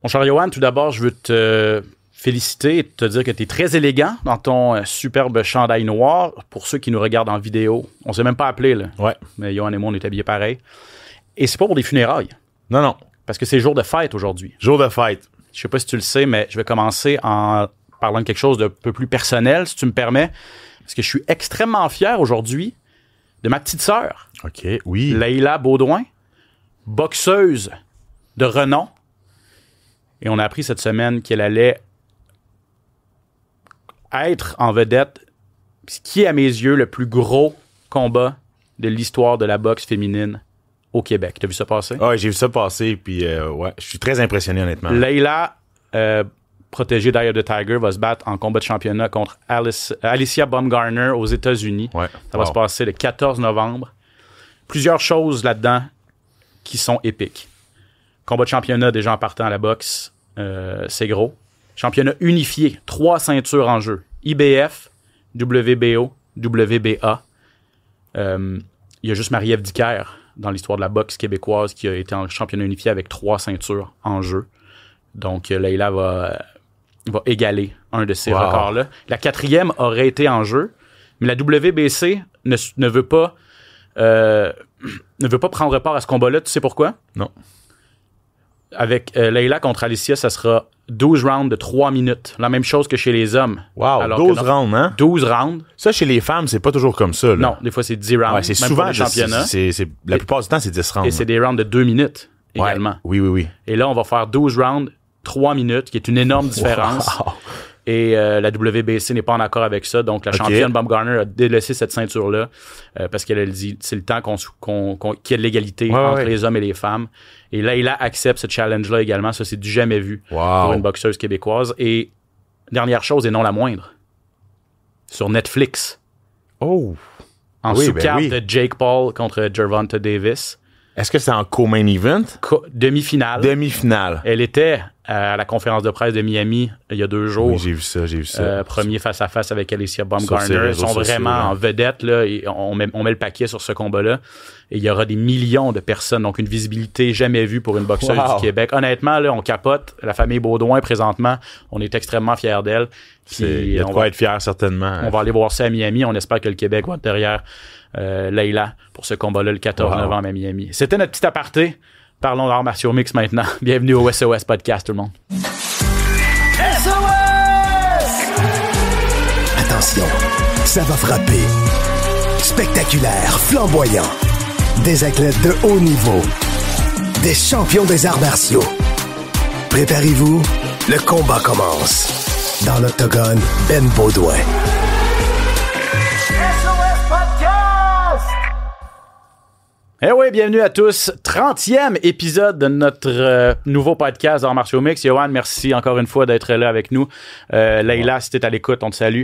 Mon cher Yoann, tout d'abord, je veux te féliciter et te dire que tu es très élégant dans ton superbe chandail noir. Pour ceux qui nous regardent en vidéo, on ne s'est même pas appelé, là. Ouais. Mais Yoann et moi, on est habillés pareil. Et c'est pas pour des funérailles. Non. Parce que c'est jour de fête aujourd'hui. Jour de fête. Je sais pas si tu le sais, mais je vais commencer en parlant de quelque chose de peu plus personnel, si tu me permets. Parce que je suis extrêmement fier aujourd'hui de ma petite sœur. OK, oui. Leïla Baudouin, boxeuse de renom. Et on a appris cette semaine qu'elle allait être en vedette, ce qui est à mes yeux le plus gros combat de l'histoire de la boxe féminine au Québec. T'as vu ça passer? Ouais, j'ai vu ça passer, puis ouais, je suis très impressionné, honnêtement. Leïla, protégée d'Eye of the Tiger, va se battre en combat de championnat contre Alicia Baumgartner aux États-Unis. Ouais. Ça va se passer le 14 novembre. Plusieurs choses là-dedans qui sont épiques. Combat de championnat déjà en partant à la boxe, c'est gros. Championnat unifié, 3 ceintures en jeu. IBF, WBO, WBA. Il y a juste Marie-Ève Dicker dans l'histoire de la boxe québécoise qui a été en championnat unifié avec 3 ceintures en jeu. Donc, Leïla va égaler un de ces records-là. La 4e aurait été en jeu, mais la WBC ne veut pas prendre part à ce combat-là. Tu sais pourquoi? Non. Avec Leïla contre Alicia, ça sera 12 rounds de 3 minutes. La même chose que chez les hommes. Wow, Alors 12 rounds, hein? 12 rounds. Ça, chez les femmes, c'est pas toujours comme ça, là. Non, des fois, c'est 10 rounds. Ouais, c'est même souvent pour les championnats. La plupart du temps, c'est 10 rounds. Et c'est des rounds de 2 minutes également. Ouais. Oui. Et là, on va faire 12 rounds, 3 minutes, qui est une énorme différence. Wow. Et la WBC n'est pas en accord avec ça. Donc, la championne Baumgartner a délaissé cette ceinture-là parce qu'elle a dit c'est le temps qu'il y ait de l'égalité entre les hommes et les femmes. Et Leïla accepte ce challenge-là également. Ça, c'est du jamais vu pour une boxeuse québécoise. Et dernière chose, et non la moindre, sur Netflix. Oh! En sous-carte de Jake Paul contre Gervonta Davis. Est-ce que c'est en co-main event? Demi-finale. Demi-finale. Elle était à la conférence de presse de Miami il y a 2 jours. Oui, j'ai vu ça. Premier face-à-face avec Alicia Baumgartner. Ils sont vraiment en vedette. Là, et on met le paquet sur ce combat-là. Et il y aura des millions de personnes. Donc, une visibilité jamais vue pour une boxeuse du Québec. Honnêtement, là, on capote. La famille Baudouin, présentement, on est extrêmement fiers d'elle. Il y a de quoi être fier, certainement. On va aller voir ça à Miami. On espère que le Québec va être derrière Leïla pour ce combat-là le 14 novembre à Miami. C'était notre petit aparté. Parlons d'arts martiaux mix maintenant. Bienvenue au SOS Podcast, tout le monde. SOS! Attention, ça va frapper. Spectaculaire, flamboyant. Des athlètes de haut niveau. Des champions des arts martiaux. Préparez-vous, le combat commence. Dans l'octogone, Ben Baudouin. Eh oui, bienvenue à tous. 30e épisode de notre nouveau podcast d'Arts martiaux mix. Yoann, merci encore une fois d'être là avec nous. Leïla, si t'es à l'écoute, on te salue.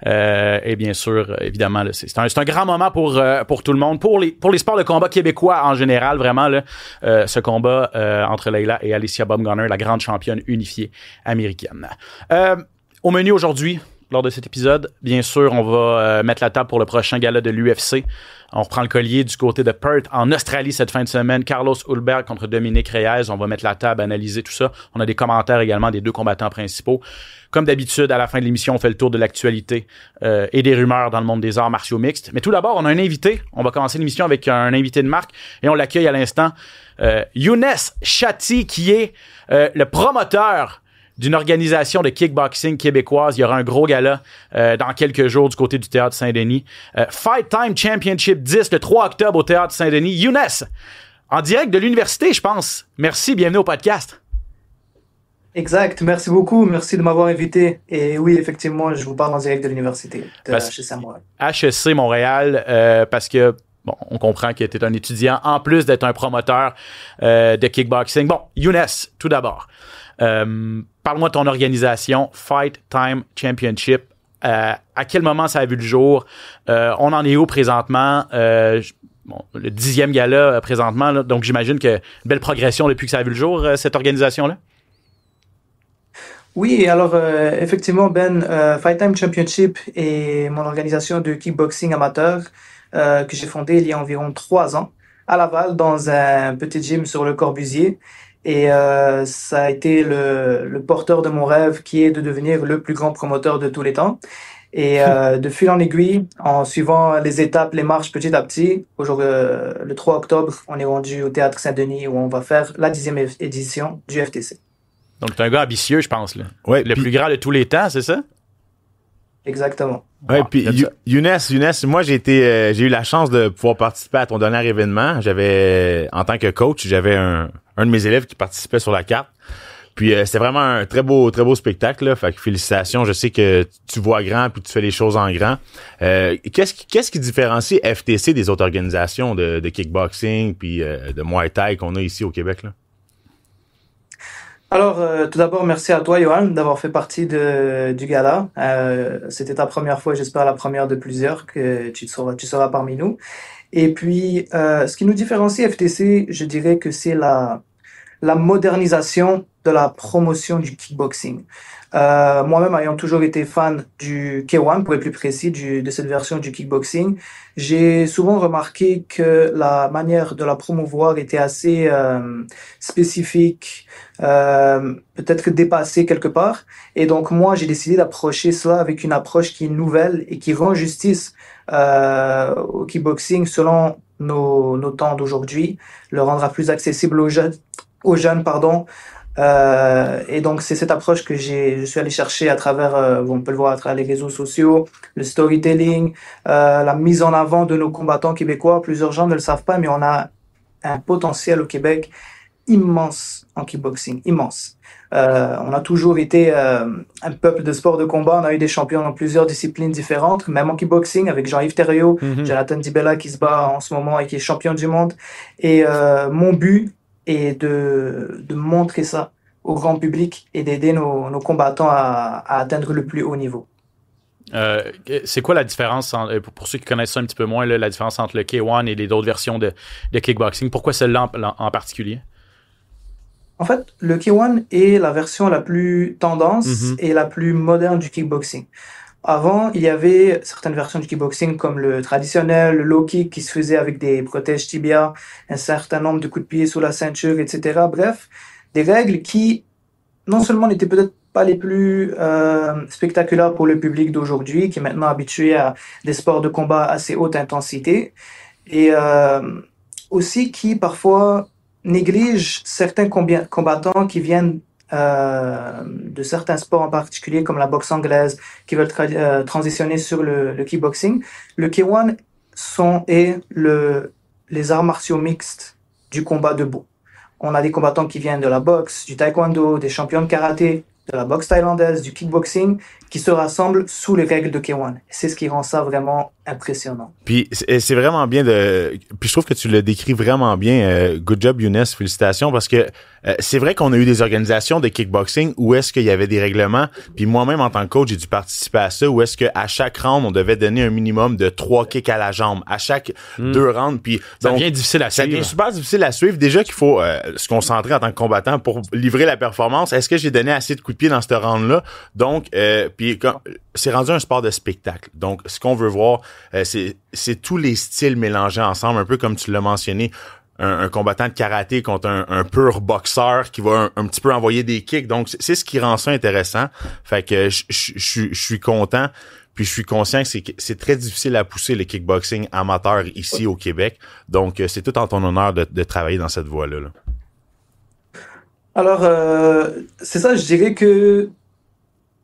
Et bien sûr, évidemment, là, c'est un grand moment pour tout le monde, pour les sports de combat québécois en général, vraiment, là, ce combat entre Leïla et Alicia Baumgartner, la grande championne unifiée américaine. Au menu aujourd'hui, lors de cet épisode, bien sûr, on va mettre la table pour le prochain gala de l'UFC. On reprend le collier du côté de Perth, en Australie, cette fin de semaine. Carlos Ulberg contre Dominique Reyes. On va mettre la table, analyser tout ça. On a des commentaires également des 2 combattants principaux. Comme d'habitude, à la fin de l'émission, on fait le tour de l'actualité et des rumeurs dans le monde des arts martiaux mixtes. Mais tout d'abord, on a un invité. On va commencer l'émission avec un invité de marque et on l'accueille à l'instant. Younes Chatti, qui est le promoteur d'une organisation de kickboxing québécoise. Il y aura un gros gala dans quelques jours du côté du Théâtre Saint-Denis. Fight Time Championship 10, le 3 octobre au Théâtre Saint-Denis. Younes, en direct de l'université, je pense. Merci, bienvenue au podcast. Exact, merci beaucoup, merci de m'avoir invité. Et oui, effectivement, je vous parle en direct de l'université de HEC Montréal. HEC Montréal, parce que bon, on comprend que tu es un étudiant, en plus d'être un promoteur de kickboxing. Bon, Younes, tout d'abord. Parle-moi de ton organisation, Fight Time Championship. À quel moment ça a vu le jour? On en est où présentement? Le 10e gala présentement. Là, donc, j'imagine que une belle progression depuis que ça a vu le jour, cette organisation-là? Oui, alors effectivement, Ben, Fight Time Championship est mon organisation de kickboxing amateur que j'ai fondée il y a environ 3 ans à Laval, dans un petit gym sur le Corbusier. Et ça a été le porteur de mon rêve qui est de devenir le plus grand promoteur de tous les temps. Et de fil en aiguille, en suivant les étapes, les marches petit à petit, aujourd'hui, le 3 octobre, on est rendu au Théâtre Saint-Denis où on va faire la 10e édition du FTC. Donc, tu es un gars ambitieux, je pense. Là. Ouais, le plus grand de tous les temps, c'est ça? Exactement. Ouais, puis Younes, moi j'ai eu la chance de pouvoir participer à ton dernier événement. En tant que coach, j'avais un de mes élèves qui participait sur la carte. Puis c'était vraiment un très beau spectacle là. Fait que félicitations, je sais que tu vois grand puis tu fais les choses en grand. Qu'est-ce qui différencie FTC des autres organisations de kickboxing puis de Muay Thai qu'on a ici au Québec là? Alors, tout d'abord, merci à toi, Johan, d'avoir fait partie du gala. C'était ta première fois, j'espère la première de plusieurs, que tu seras parmi nous. Et puis, ce qui nous différencie FTC, je dirais que c'est la modernisation de la promotion du kickboxing. Moi-même, ayant toujours été fan du K1, pour être plus précis, de cette version du kickboxing, j'ai souvent remarqué que la manière de la promouvoir était assez spécifique, peut-être dépassée quelque part. Et donc, moi, j'ai décidé d'approcher cela avec une approche qui est nouvelle et qui rend justice au kickboxing selon nos temps d'aujourd'hui, le rendra plus accessible aux jeunes, et donc c'est cette approche que je suis allé chercher à travers, on peut le voir à travers les réseaux sociaux, le storytelling, la mise en avant de nos combattants québécois. Plusieurs gens ne le savent pas, mais on a un potentiel au Québec immense en kickboxing, immense. On a toujours été un peuple de sport de combat. On a eu des champions dans plusieurs disciplines différentes, même en kickboxing avec Jean-Yves Thériault, Jonathan Dibella qui se bat en ce moment et qui est champion du monde. Et mon but est de montrer ça au grand public et d'aider nos combattants à atteindre le plus haut niveau. C'est quoi la différence, pour ceux qui connaissent ça un petit peu moins, la différence entre le K1 et les autres versions de kickboxing? Pourquoi celle-là en particulier? En fait, le K1 est la version la plus tendance et la plus moderne du kickboxing. Avant, il y avait certaines versions du kickboxing comme le traditionnel, le low kick qui se faisait avec des protèges tibia, un certain nombre de coups de pied sous la ceinture, etc. Bref, des règles qui non seulement n'étaient peut-être pas les plus spectaculaires pour le public d'aujourd'hui, qui est maintenant habitué à des sports de combat assez haute intensité, et aussi qui parfois néglige certains combattants qui viennent de certains sports en particulier comme la boxe anglaise, qui veulent transitionner sur le kickboxing. Le K1 est les arts martiaux mixtes du combat debout. On a des combattants qui viennent de la boxe, du taekwondo, des champions de karaté, de la boxe thaïlandaise, du kickboxing, qui se rassemblent sous les règles de K1. C'est ce qui rend ça vraiment impressionnant. Puis c'est vraiment bien puis je trouve que tu le décris vraiment bien. Good job, Younes. Félicitations, parce que c'est vrai qu'on a eu des organisations de kickboxing où est-ce qu'il y avait des règlements. Puis moi-même, en tant que coach, j'ai dû participer à ça, où est-ce qu'à chaque round, on devait donner un minimum de 3 kicks à la jambe, à chaque 2 rounds. Puis ça devient difficile à suivre. Ça devient super difficile à suivre. Déjà qu'il faut se concentrer en tant que combattant pour livrer la performance. Est-ce que j'ai donné assez de coups de pied dans ce round-là? Donc, puis c'est rendu un sport de spectacle. Donc, ce qu'on veut voir, c'est tous les styles mélangés ensemble, un peu comme tu l'as mentionné. Un combattant de karaté contre un pur boxeur qui va un petit peu envoyer des kicks. Donc, c'est ce qui rend ça intéressant. Fait que je suis content. Puis je suis conscient que c'est très difficile à pousser le kickboxing amateur ici au Québec. Donc, c'est tout en ton honneur de travailler dans cette voie-là. Là. Alors, c'est ça, je dirais que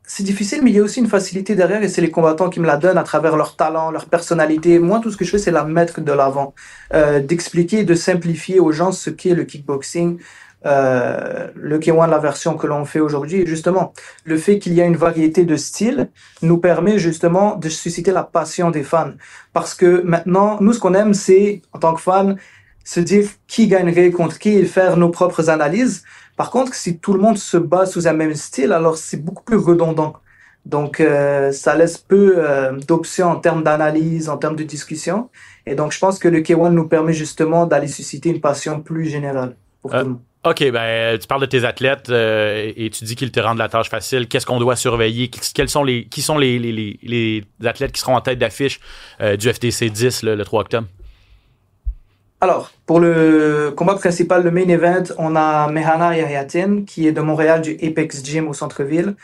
c'est difficile, mais il y a aussi une facilité derrière et c'est les combattants qui me la donnent à travers leur talent, leur personnalité. Moi, tout ce que je fais, c'est la mettre de l'avant, d'expliquer, de simplifier aux gens ce qu'est le kickboxing, le K1, la version que l'on fait aujourd'hui. Et justement, le fait qu'il y a une variété de styles nous permet justement de susciter la passion des fans. Parce que maintenant, nous, ce qu'on aime, c'est, en tant que fans, se dire qui gagnerait contre qui et faire nos propres analyses. Par contre, si tout le monde se bat sous un même style, alors c'est beaucoup plus redondant. Donc, ça laisse peu d'options en termes d'analyse, en termes de discussion. Et donc, je pense que le K1 nous permet justement d'aller susciter une passion plus générale pour tout le monde. OK, tu parles de tes athlètes et tu dis qu'ils te rendent la tâche facile. Qu'est-ce qu'on doit surveiller? Qui sont les athlètes qui seront en tête d'affiche du FTC 10 le 3 octobre? Alors, pour le combat principal, le main event, on a Mehana Yahyatin, qui est de Montréal, du Apex Gym au centre-ville,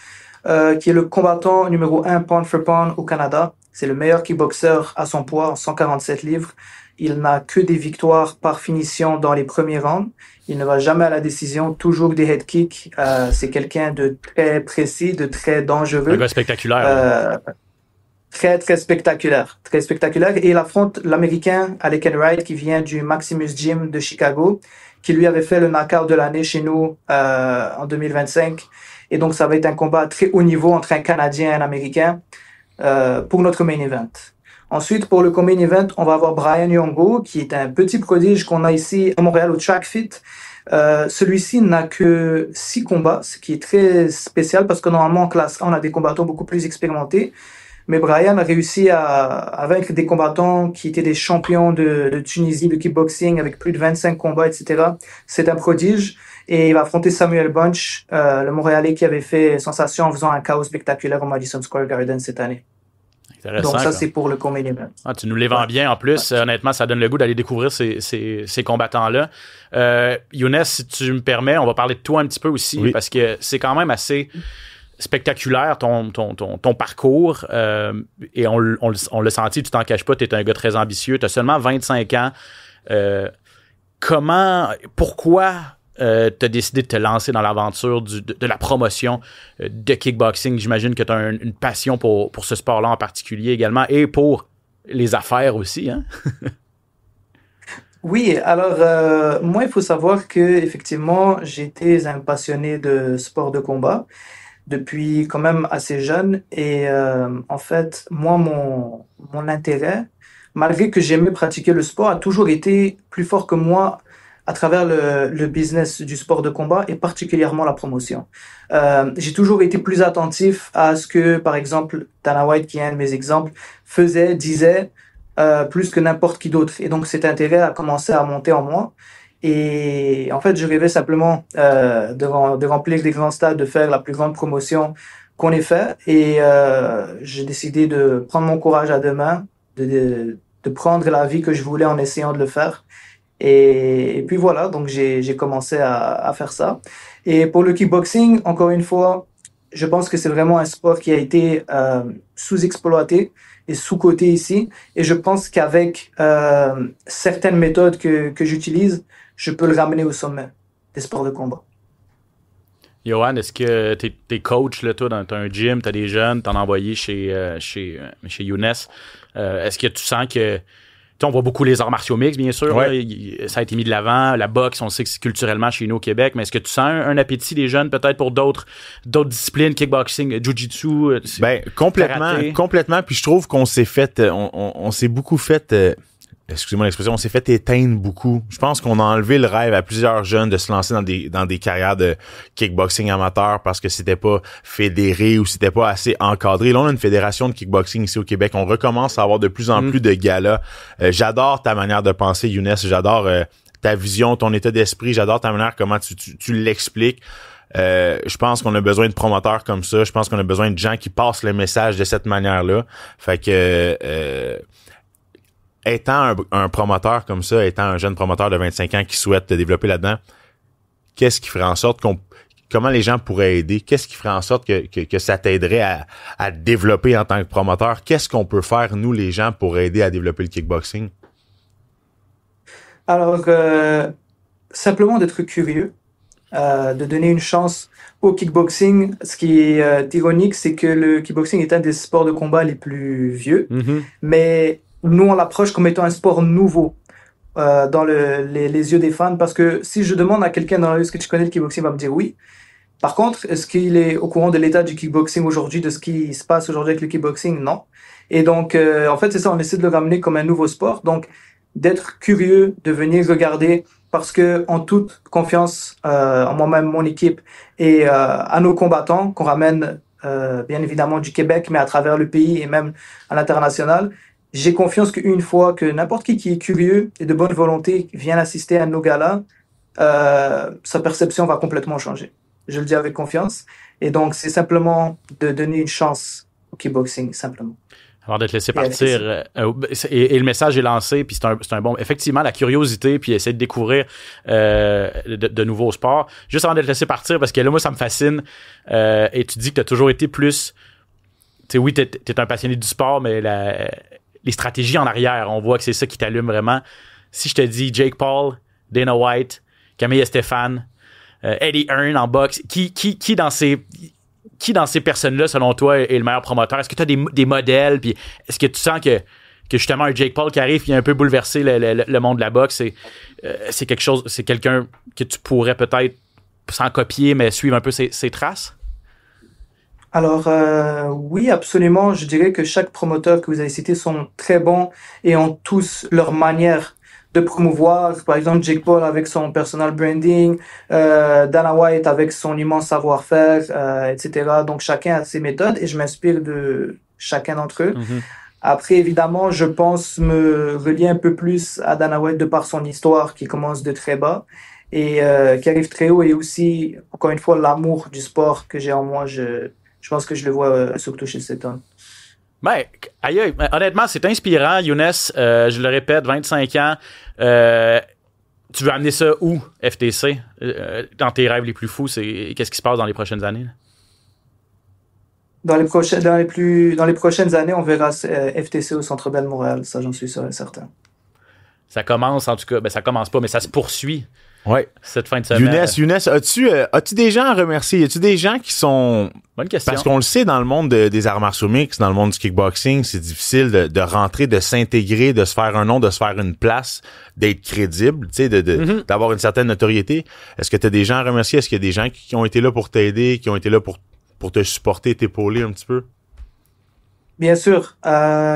qui est le combattant numéro 1 pound for pound au Canada. C'est le meilleur kickboxer à son poids, en 147 livres. Il n'a que des victoires par finition dans les premiers rounds. Il ne va jamais à la décision, toujours des head kicks. C'est quelqu'un de très précis, de très dangereux. Un gars spectaculaire. Très, très spectaculaire. Très spectaculaire. Et il affronte l'Américain Alec Wright qui vient du Maximus Gym de Chicago, qui lui avait fait le knockout de l'année chez nous en 2025. Et donc, ça va être un combat à très haut niveau entre un Canadien et un Américain pour notre main event. Ensuite, pour le main event, on va avoir Brian Yongo, qui est un petit prodige qu'on a ici à Montréal au Track Fit. Celui-ci n'a que 6 combats, ce qui est très spécial parce que normalement en classe A, on a des combattants beaucoup plus expérimentés. Mais Brian a réussi à vaincre des combattants qui étaient des champions de Tunisie de kickboxing avec plus de 25 combats, etc. C'est un prodige. Et il va affronter Samuel Bunch, le Montréalais qui avait fait sensation en faisant un chaos spectaculaire au Madison Square Garden cette année. Donc ça, c'est pour le main event. Tu nous les vends bien en plus. Honnêtement, ça donne le goût d'aller découvrir ces combattants-là. Younes, si tu me permets, on va parler de toi un petit peu aussi, parce que c'est quand même assez spectaculaire ton parcours. Et on l'a senti, tu t'en caches pas, tu es un gars très ambitieux. Tu as seulement 25 ans. Pourquoi tu as décidé de te lancer dans l'aventure de la promotion de kickboxing? J'imagine que tu as une passion pour ce sport-là en particulier également et pour les affaires aussi, hein? Oui, alors moi, il faut savoir que effectivement, j'étais un passionné de sport de combat depuis quand même assez jeune et en fait, moi, mon intérêt, malgré que j'aimais pratiquer le sport, a toujours été plus fort que moi à travers le business du sport de combat et particulièrement la promotion. J'ai toujours été plus attentif à ce que, par exemple, Dana White, qui est un de mes exemples, disait, plus que n'importe qui d'autre. Et donc, cet intérêt a commencé à monter en moi. Et en fait, je rêvais simplement de remplir des grands stades, de faire la plus grande promotion qu'on ait fait. Et j'ai décidé de prendre mon courage à deux mains, de prendre la vie que je voulais en essayant de le faire. Et puis voilà, donc j'ai commencé à faire ça. Et pour le kickboxing, encore une fois, je pense que c'est vraiment un sport qui a été sous-exploité et sous-coté ici. Et je pense qu'avec certaines méthodes que j'utilise, je peux le ramener au sommet des sports de combat. Yohan, est-ce que t'es coach, là, toi, dans un gym, t'as des jeunes, t'en as envoyé chez Younes. Est-ce que tu sens que... On voit beaucoup les arts martiaux mixtes, bien sûr. Ouais. Là, ça a été mis de l'avant. La boxe, on sait que c'est culturellement chez nous au Québec. Mais est-ce que tu sens un appétit des jeunes peut-être pour d'autres disciplines, kickboxing, jiu-jitsu? Complètement. Puis je trouve qu'on s'est fait... On s'est beaucoup fait... excusez-moi l'expression, on s'est fait éteindre beaucoup. Je pense qu'on a enlevé le rêve à plusieurs jeunes de se lancer dans des carrières de kickboxing amateur parce que c'était pas fédéré ou c'était pas assez encadré. Là, on a une fédération de kickboxing ici au Québec. On recommence à avoir de plus en plus de galas. J'adore ta manière de penser, Younes. J'adore ta vision, ton état d'esprit. J'adore ta manière, comment tu l'expliques. Je pense qu'on a besoin de promoteurs comme ça. Je pense qu'on a besoin de gens qui passent le message de cette manière-là. Fait que... étant un promoteur comme ça, étant un jeune promoteur de 25 ans qui souhaite te développer là-dedans, qu'est-ce qui ferait en sorte comment les gens pourraient aider? Qu'est-ce qui ferait en sorte que ça t'aiderait à développer en tant que promoteur? Qu'est-ce qu'on peut faire, nous, les gens, pour aider à développer le kickboxing? Alors, simplement d'être curieux, de donner une chance au kickboxing. Ce qui est ironique, c'est que le kickboxing est un des sports de combat les plus vieux, mais nous, on l'approche comme étant un sport nouveau dans les yeux des fans, parce que si je demande à quelqu'un dans la rue, est-ce que tu connais le kickboxing, il va me dire oui. Par contre, est-ce qu'il est au courant de l'état du kickboxing aujourd'hui, de ce qui se passe aujourd'hui avec le kickboxing? Non. Et donc, en fait, c'est ça, on essaie de le ramener comme un nouveau sport. Donc, d'être curieux, de venir regarder, parce que en toute confiance en moi-même, mon équipe et à nos combattants qu'on ramène bien évidemment du Québec, mais à travers le pays et même à l'international, j'ai confiance qu'une fois que n'importe qui est curieux et de bonne volonté vient assister à nos galas, sa perception va complètement changer. Je le dis avec confiance. Et donc, c'est simplement de donner une chance au kickboxing, simplement. Avant de te laisser partir, et le message est lancé, puis c'est un bon... Effectivement, la curiosité, puis essayer de découvrir de nouveaux sports. Juste avant de te laisser partir, parce que là, moi, ça me fascine, et tu dis que tu as toujours été plus... Tu sais, oui, t'es un passionné du sport, mais les stratégies en arrière, on voit que c'est ça qui t'allume vraiment. Si je te dis Jake Paul, Dana White, Camille Estefan, Eddie Hearn en boxe, qui dans ces personnes-là, selon toi, est le meilleur promoteur? Est-ce que tu as des modèles? Puis est-ce que tu sens que justement un Jake Paul qui arrive et a un peu bouleversé le monde de la boxe, c'est quelque chose, c'est quelqu'un que tu pourrais peut-être, sans copier, mais suivre un peu ses traces? Alors, oui, absolument. Je dirais que chaque promoteur que vous avez cité sont très bons et ont tous leur manière de promouvoir. Par exemple, Jake Paul avec son personal branding, Dana White avec son immense savoir-faire, etc. Donc, chacun a ses méthodes et je m'inspire de chacun d'entre eux. Mm-hmm. Après, évidemment, je pense me relier un peu plus à Dana White de par son histoire qui commence de très bas et qui arrive très haut, et aussi, encore une fois, l'amour du sport que j'ai en moi. Je pense que je le vois surtout chez cet homme. Ben, aïe, honnêtement, c'est inspirant, Younes. Je le répète, 25 ans. Tu veux amener ça où, FTC? Dans tes rêves les plus fous, qu'est-ce qui se passe dans les prochaines années? Dans les prochaines années, on verra FTC au Centre Bell Montréal. Ça, j'en suis sûr et certain. Ça commence, en tout cas. Ben, ça commence pas, mais ça se poursuit. Ouais. Cette fin de semaine. Younes, as-tu des gens à remercier? Y a-tu des gens qui sont... Bonne question. Parce qu'on le sait, dans le monde des arts martiaux mixtes, dans le monde du kickboxing, c'est difficile de rentrer, de s'intégrer, de se faire un nom, de se faire une place, d'être crédible, tu sais, d'avoir une certaine notoriété. Est-ce que tu as des gens à remercier? Est-ce qu'il y a des gens qui ont été là pour t'aider, qui ont été là pour te supporter, t'épauler un petit peu? Bien sûr.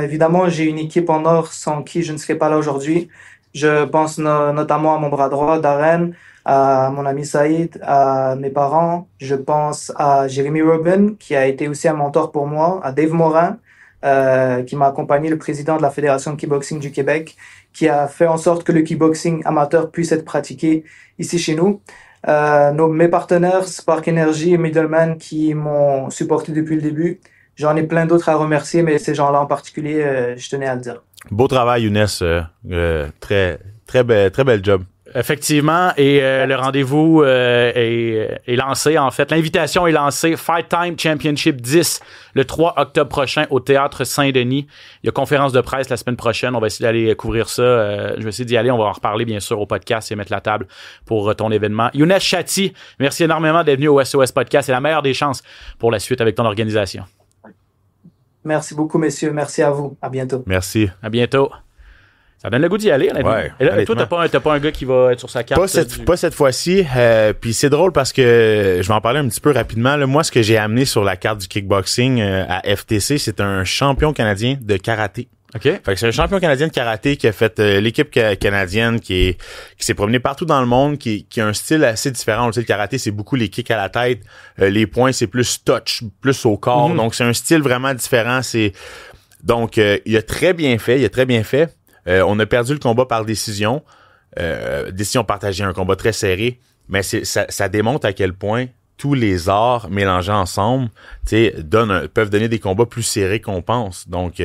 Évidemment, j'ai une équipe en or sans qui je ne serais pas là aujourd'hui. Je pense notamment à mon bras droit, Darren, à mon ami Saïd, à mes parents. Je pense à Jeremy Robin, qui a été aussi un mentor pour moi, à Dave Morin, qui m'a accompagné, le président de la Fédération de kickboxing du Québec, qui a fait en sorte que le kickboxing amateur puisse être pratiqué ici chez nous. Mes partenaires, Spark Energy et Middleman, qui m'ont supporté depuis le début. J'en ai plein d'autres à remercier, mais ces gens-là en particulier, je tenais à le dire. Beau travail, Younes. Très bel job. Effectivement, et le rendez-vous est lancé, en fait. L'invitation est lancée. Fight Time Championship 10, le 3 octobre prochain au Théâtre Saint-Denis. Il y a conférence de presse la semaine prochaine. On va essayer d'aller couvrir ça. Je vais essayer d'y aller. On va en reparler, bien sûr, au podcast et mettre la table pour ton événement. Younes Chatti, merci énormément d'être venu au SOS Podcast. C'est la meilleure des chances pour la suite avec ton organisation. Merci beaucoup, messieurs. Merci à vous. À bientôt. Merci. À bientôt. Ça donne le goût d'y aller, honnêtement. Ouais, et là, toi, t'as pas un gars qui va être sur sa carte? Pas cette fois-ci. Puis c'est drôle parce que je vais en parler un petit peu rapidement. Là, moi, ce que j'ai amené sur la carte du kickboxing à FTC, c'est un champion canadien de karaté. OK. Fait que c'est un champion canadien de karaté qui a fait l'équipe canadienne qui s'est promené partout dans le monde, qui a un style assez différent. On le sait, le karaté, c'est beaucoup les kicks à la tête. Les points, c'est plus touch, plus au corps. Donc, c'est un style vraiment différent. Donc, il a très bien fait. On a perdu le combat par décision. Décision partagée, un combat très serré. Mais ça démontre à quel point tous les arts mélangés ensemble, peuvent donner des combats plus serrés qu'on pense. Donc,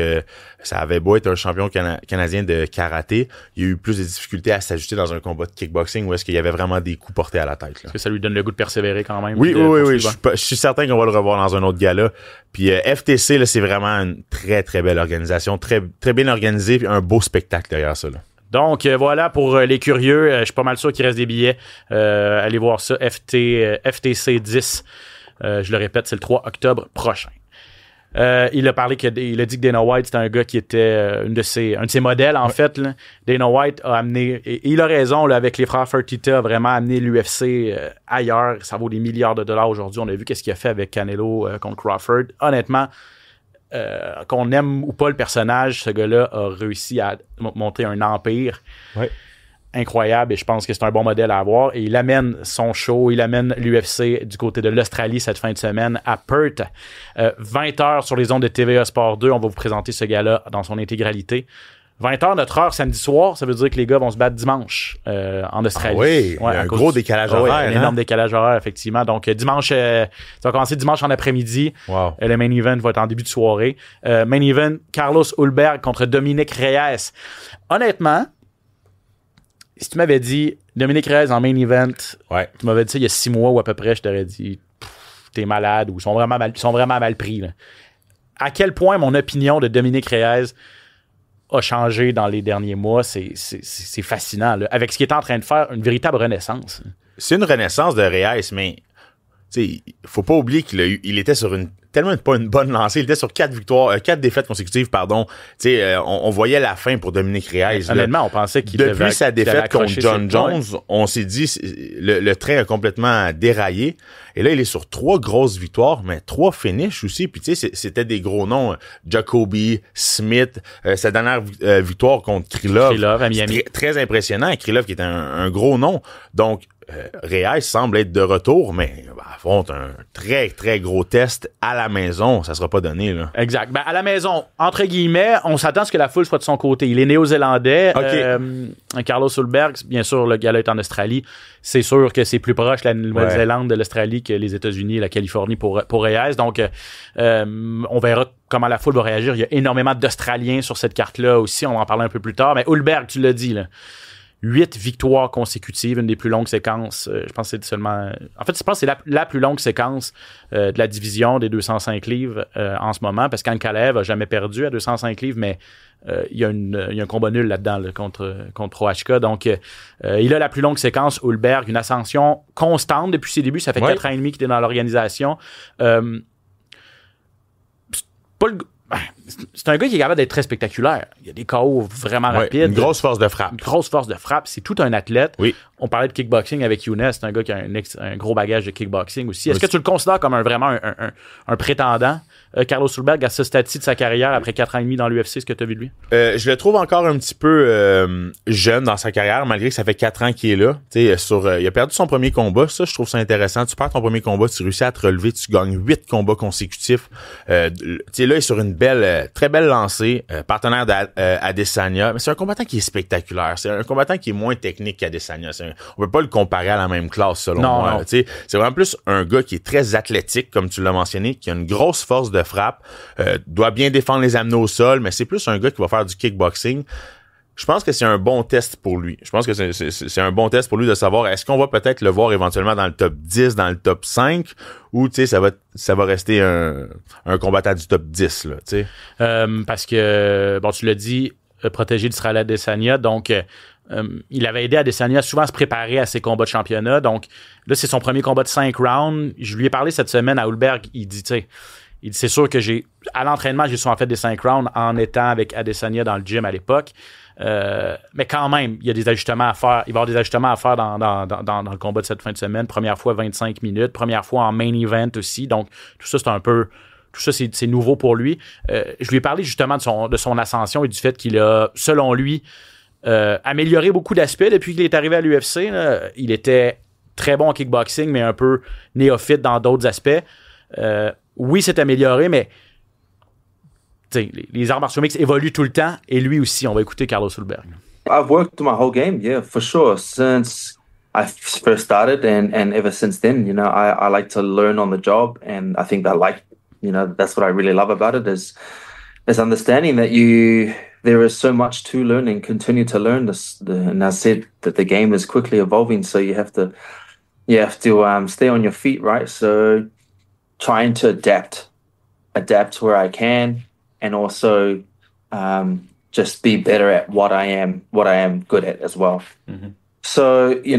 ça avait beau être un champion canadien de karaté, il y a eu plus de difficultés à s'ajuster dans un combat de kickboxing où est-ce qu'il y avait vraiment des coups portés à la tête. Là. Est-ce que ça lui donne le goût de persévérer quand même? Oui. Je suis certain qu'on va le revoir dans un autre gala. Puis FTC, là, c'est vraiment une très, très belle organisation, très, très bien organisée, puis un beau spectacle derrière ça. Là. Donc, voilà, pour les curieux, je suis pas mal sûr qu'il reste des billets. Allez voir ça, FTC 10. Je le répète, c'est le 3 octobre prochain. Il a dit que Dana White, c'était un gars qui était un de ses modèles, en fait. Là. Dana White a amené, et il a raison, là, avec les frères Fertitta, a vraiment amené l'UFC ailleurs. Ça vaut des milliards de dollars aujourd'hui. On a vu qu'est-ce qu'il a fait avec Canelo contre Crawford. Honnêtement, qu'on aime ou pas le personnage, ce gars-là a réussi à monter un empire incroyable et je pense que c'est un bon modèle à avoir. Et il amène son show, il amène l'UFC du côté de l'Australie cette fin de semaine à Perth. 20h sur les ondes de TVA Sport 2. On va vous présenter ce gars-là dans son intégralité. 20h, notre heure samedi soir, ça veut dire que les gars vont se battre dimanche en Australie. Ah oui, il y a un gros décalage horaire. Un énorme décalage horaire, effectivement. Donc, dimanche, ça va commencer dimanche en après-midi. Wow. Le main event va être en début de soirée. Main event, Carlos Ulberg contre Dominique Reyes. Honnêtement, si tu m'avais dit Dominique Reyes en main event, tu m'avais dit ça il y a 6 mois ou à peu près, je t'aurais dit t'es malade ou ils sont vraiment mal pris. Là. À quel point mon opinion de Dominique Reyes a changé dans les derniers mois, c'est fascinant. Là. Avec ce qu'il est en train de faire, une véritable renaissance. C'est une renaissance de Reyes, mais il faut pas oublier qu'il était sur tellement pas une bonne lancée. Il était sur 4 défaites consécutives, pardon. On voyait la fin pour Dominique Reyes. Honnêtement, on pensait qu'il devait Depuis sa défaite contre John Jones, on s'est dit le train a complètement déraillé. Et là, il est sur 3 grosses victoires, mais 3 finishes aussi. Puis c'était des gros noms. Jacoby, Smith, sa dernière victoire contre Krylov à Miami. Très impressionnant. Krylov qui est un gros nom. Donc, Reyes semble être de retour, mais affronte un très, très gros test à la maison. Ça sera pas donné, là. Exact. Ben, à la maison, entre guillemets, on s'attend à ce que la foule soit de son côté. Il est néo-zélandais. Okay. Carlos Ulberg, bien sûr, le gars-là est en Australie. C'est sûr que c'est plus proche la Nouvelle-Zélande de l'Australie que les États-Unis et la Californie pour Reyes. Donc, on verra comment la foule va réagir. Il y a énormément d'Australiens sur cette carte-là aussi. On va en parler un peu plus tard. Mais Ulberg, tu l'as dit, là. 8 victoires consécutives, une des plus longues séquences. Je pense que c'est seulement... En fait, je pense que c'est la plus longue séquence de la division des 205 livres en ce moment, parce qu'Ankalaev n'a jamais perdu à 205 livres, mais il y a un combat nul là-dedans là, contre Prohachka. Donc, il a la plus longue séquence, Ulberg, une ascension constante depuis ses débuts. Ça fait 4 ans et demi qu'il est dans l'organisation. C'est un gars qui est capable d'être très spectaculaire. Il y a des KO vraiment rapides. Une grosse force de frappe. C'est tout un athlète. Oui. On parlait de kickboxing avec Younes. C'est un gars qui a un gros bagage de kickboxing aussi. Est-ce que tu le considères comme vraiment un prétendant, Carlos Ulberg, à ce stade-ci de sa carrière, après 4 ans et demi dans l'UFC, ce que tu as vu de lui? Je le trouve encore un petit peu jeune dans sa carrière, malgré que ça fait 4 ans qu'il est là. Il a perdu son premier combat. Ça, je trouve ça intéressant. Tu perds ton premier combat, tu réussis à te relever, tu gagnes 8 combats consécutifs. Là, il est sur une très belle lancée, partenaire d'Adesanya. Mais c'est un combattant qui est spectaculaire. C'est un combattant qui est moins technique qu'Adesanya. On peut pas le comparer à la même classe, selon moi. Non. C'est vraiment plus un gars qui est très athlétique, comme tu l'as mentionné, qui a une grosse force de frappe, doit bien défendre les abdos au sol, mais c'est plus un gars qui va faire du kickboxing. Je pense que c'est un bon test pour lui. Je pense que c'est un bon test pour lui de savoir est-ce qu'on va peut-être le voir éventuellement dans le top 10, dans le top 5, ou ça va rester un combattant du top 10 là, tu sais. Parce que tu l'as dit, protégé d'Israël Adesanya, donc il avait aidé Adesanya souvent à se préparer à ses combats de championnat. Donc là, c'est son premier combat de 5 rounds. Je lui ai parlé cette semaine à Ulberg. Il dit c'est sûr que à l'entraînement, j'ai souvent fait des 5 rounds en étant avec Adesanya dans le gym à l'époque. Mais quand même, il y a des ajustements à faire. Il va y avoir des ajustements à faire dans le combat de cette fin de semaine. Première fois, 25 minutes. Première fois en main event aussi. Donc, tout ça, c'est nouveau pour lui. Je lui ai parlé justement de son ascension et du fait qu'il a, selon lui, amélioré beaucoup d'aspects depuis qu'il est arrivé à l'UFC. Là. Il était très bon en kickboxing, mais un peu néophyte dans d'autres aspects. Oui, c'est amélioré, mais les arts martiaux mixtes évoluent tout le temps, et lui aussi. On va écouter Carlos Ulberg. I've worked my whole game, yeah, for sure. Since I first started and ever since then, I like to learn on the job, and I think that's what I really love about it is understanding that there is so much to learn and continue to learn. And I said that the game is quickly evolving, so you have to stay on your feet, right? So trying to adapt where I can, and also just be better at what I am good at as well. Mm-hmm. So I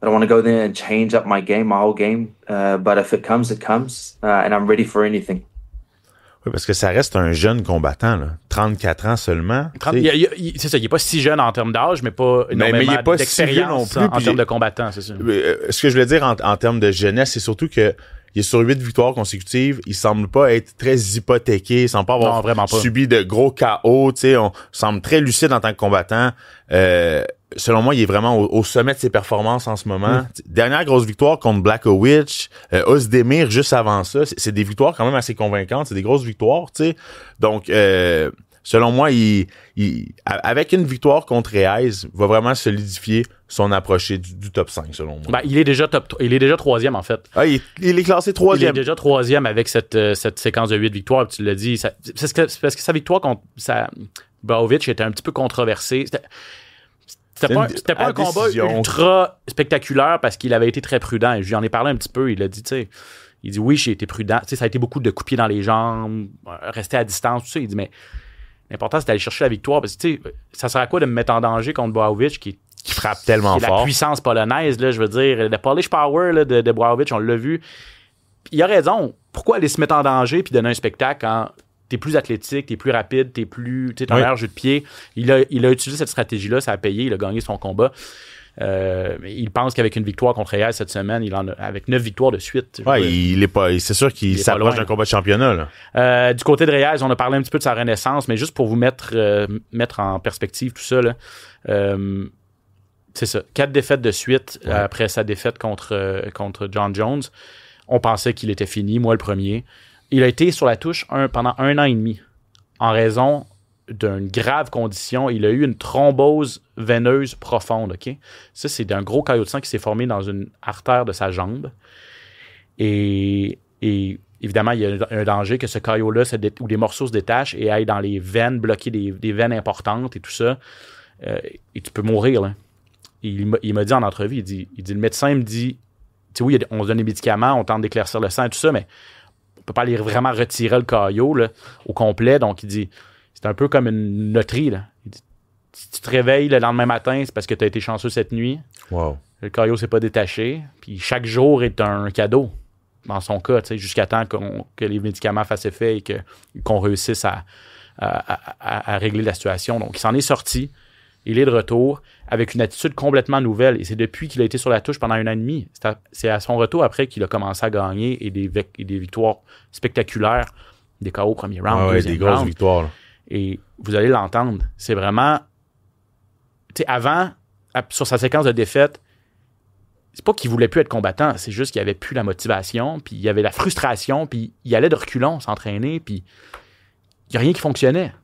don't want to go there and change up my whole game. But if it comes, it comes, and I'm ready for anything. Oui, parce que ça reste un jeune combattant, là. 34 ans seulement. C'est ça, il n'est pas si jeune en termes d'âge, mais pas énormément d'expérience en termes de combattant, c'est ça. Ce que je voulais dire en termes de jeunesse, c'est surtout que il est sur 8 victoires consécutives. Il semble pas être très hypothéqué. Il semble pas avoir subi de gros KO. On semble très lucide en tant que combattant. Selon moi, il est vraiment au sommet de ses performances en ce moment. Dernière grosse victoire contre Blachowicz, Ozdemir juste avant ça. C'est des victoires quand même assez convaincantes. C'est des grosses victoires, tu sais. Donc, selon moi, avec une victoire contre Reyes, va vraiment solidifier son approche du top 5, selon moi. Ben, il est déjà troisième, en fait. Ah, il est classé Il troisième. est déjà troisième avec cette séquence de 8 victoires. Tu l'as dit. C'est parce que sa victoire contre Blachowicz était un petit peu controversée. C'était pas un combat ultra spectaculaire parce qu'il avait été très prudent. Et je lui en ai parlé un petit peu. Il a dit, tu sais, il dit oui, j'ai été prudent. Tu sais, ça a été beaucoup de coups de pied dans les jambes, rester à distance, tout ça. Il dit, mais l'important, c'est d'aller chercher la victoire parce que, tu sais, ça sert à quoi de me mettre en danger contre Blachowicz qui frappe tellement fort. La puissance polonaise, là, je veux dire, le Polish Power là, de Blachowicz, on l'a vu. Puis il a raison. Pourquoi aller se mettre en danger puis donner un spectacle quand t'es plus athlétique, t'es plus rapide, t'as un meilleur jeu de pied. Il a utilisé cette stratégie-là, ça a payé, il a gagné son combat. Il pense qu'avec une victoire contre Reyes cette semaine, il en a avec 9 victoires de suite. Ouais, c'est sûr qu'il s'approche d'un combat de championnat. Là. Du côté de Reyes, on a parlé un petit peu de sa renaissance, mais juste pour vous mettre en perspective tout ça, là, c'est ça. 4 défaites de suite après sa défaite contre John Jones. On pensait qu'il était fini, moi le premier. Il a été sur la touche pendant 1 an et demi en raison d'une grave condition. Il a eu une thrombose veineuse profonde. Okay? Ça, c'est d'un gros caillot de sang qui s'est formé dans une artère de sa jambe. Et évidemment, il y a un danger que ce caillot-là ou des morceaux se détachent et aillent dans les veines, bloquer des veines importantes et tout ça. Et tu peux mourir. Là. Il m'a dit en entrevue, il dit le médecin me dit, tu sais, oui, on se donne des médicaments, on tente d'éclaircir le sang et tout ça, mais on peut pas aller vraiment retirer le caillot là, au complet. Donc, il dit, c'est un peu comme une loterie. Là. Il dit, si tu te réveilles le lendemain matin, c'est parce que tu as été chanceux cette nuit. Wow. Le caillot s'est pas détaché. Puis chaque jour est un cadeau, dans son cas, jusqu'à temps que les médicaments fassent effet et qu'on réussisse à régler la situation. Donc, il s'en est sorti. Il est de retour avec une attitude complètement nouvelle. Et c'est depuis qu'il a été sur la touche pendant 1 an et demi. C'est à son retour après qu'il a commencé à gagner et des victoires spectaculaires. Des KO au premier round, deuxième des grosses round. victoires. Là. Et vous allez l'entendre. C'est vraiment... Tu sais, avant, sur sa séquence de défaites, c'est pas qu'il voulait plus être combattant. C'est juste qu'il avait plus la motivation, puis il y avait la frustration, puis il allait de reculons s'entraîner, puis il n'y a rien qui fonctionnait.